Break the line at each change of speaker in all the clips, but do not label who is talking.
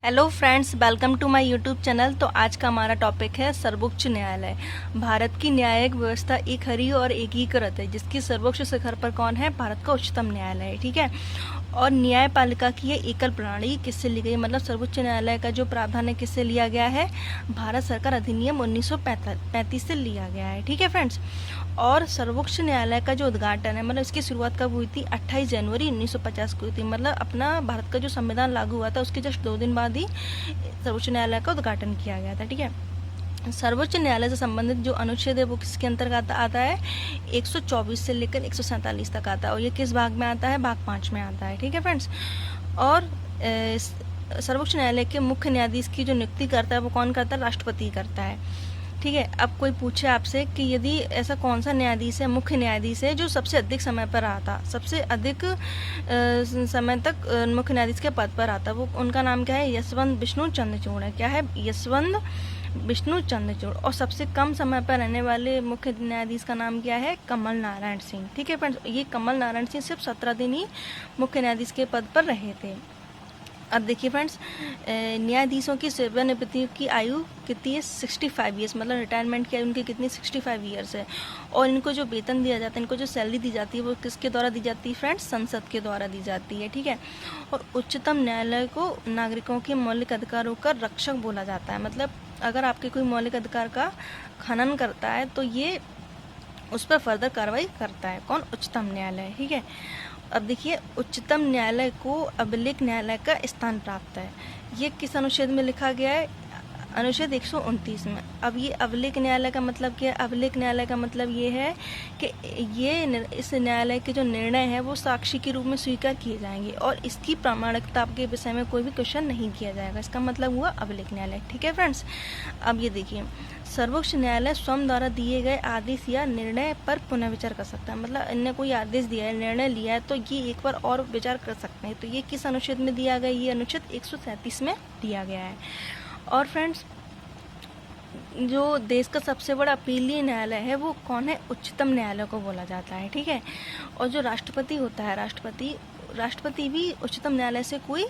Hello friends, welcome to my YouTube channel. तो आज का हमारा टॉपिक है सर्वोच्च न्यायालय। भारत की न्यायिक व्यवस्था एक हरी और एकीकृत है, जिसकी सर्वोच्च शिखर पर कौन है? भारत का उच्चतम न्यायालय है। ठीक है। और न्यायपालिका की ये एकल प्रणाली किससे ली गई? मतलब सर्वोच्च न्यायालय का जो प्रावधान है किससे लिया गया है? भारत सरकार अधिनियम 1935 से लिया गया है। ठीक है फ्रेंड्स। और सर्वोच्च न्यायालय का जो उद्घाटन है, मतलब इसकी शुरुआत कब हुई थी? 28 जनवरी 1950 को हुई थी। मतलब अपना भारत का जो संविधान लागू हुआ था उसके जस्ट 2 दिन बाद ही सर्वोच्च न्यायालय का उद्घाटन किया गया था। ठीक है। सर्वोच्च न्यायालय से संबंधित जो अनुच्छेद है वो किसके अंतर्गत आता है? 124 से लेकर 147 तक आता है। और ये किस भाग में आता है? भाग 5 में आता है। ठीक है फ्रेंड्स। और सर्वोच्च न्यायालय के मुख्य न्यायाधीश की जो नियुक्ति करता है वो कौन करता है? राष्ट्रपति करता है। ठीक है। अब कोई पूछे आपसे कि यदि ऐसा कौन सा न्यायाधीश है, मुख्य न्यायाधीश है, जो सबसे अधिक समय पर रहा था, सबसे अधिक समय तक मुख्य न्यायाधीश के पद पर रहा था, वो उनका नाम क्या है? यशवंत विष्णु चंद्रचूड़ है। क्या है? यशवंत विष्णु चंद्रचूड़। और सबसे कम समय पर रहने वाले मुख्य न्यायाधीश का नाम क्या है? कमल नारायण सिंह। ठीक है फ्रेंड्स। ये कमल नारायण सिंह सिर्फ 17 दिन ही मुख्य न्यायाधीश के पद पर रहे थे। अब देखिए फ्रेंड्स, न्यायाधीशों की सेवानिवृत्ति की आयु कितनी है? 65 ईयर्स। मतलब रिटायरमेंट की आयु उनकी कितनी? 65 ईयर्स है। और इनको जो वेतन दिया जाता है, इनको जो सैलरी दी जाती है, वो किसके द्वारा दी जाती है फ्रेंड्स? संसद के द्वारा दी जाती है। ठीक है। और उच्चतम न्यायालय को नागरिकों के मौलिक अधिकारों का रक्षक बोला जाता है। मतलब अगर आपके कोई मौलिक अधिकार का खनन करता है तो ये उस पर फर्दर कार्रवाई करता है। कौन? उच्चतम न्यायालय। ठीक है। अब देखिए, उच्चतम न्यायालय को अभिलेख न्यायालय का स्थान प्राप्त है। ये किस अनुच्छेद में लिखा गया है? अनुच्छेद 129 में। अब ये अभिलेख न्यायालय का मतलब क्या है? अभिलेख न्यायालय का मतलब ये है कि इस न्यायालय के जो निर्णय है वो साक्षी के रूप में स्वीकार किए जाएंगे और इसकी प्रामाणिकता के विषय में कोई भी क्वेश्चन नहीं किया जाएगा। इसका मतलब हुआ अभिलेख न्यायालय। ठीक है फ्रेंड्स। अब ये देखिए, सर्वोच्च न्यायालय स्वयं द्वारा दिए गए आदेश या निर्णय पर पुनर्विचार कर सकता है। मतलब इनने कोई आदेश दिया है, निर्णय लिया है, तो ये एक बार और विचार कर सकते हैं। तो ये किस अनुच्छेद में दिया गया? ये अनुच्छेद 137 में दिया गया है। और फ्रेंड्स, जो देश का सबसे बड़ा अपीलीय न्यायालय है वो कौन है? उच्चतम न्यायालय को बोला जाता है। ठीक है। और जो राष्ट्रपति होता है, राष्ट्रपति भी उच्चतम न्यायालय से कोई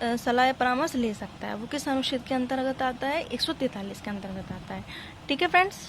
सलाह या परामर्श ले सकता है। वो किस अनुच्छेद के अंतर्गत आता है? 143 के अंतर्गत आता है। ठीक है फ्रेंड्स।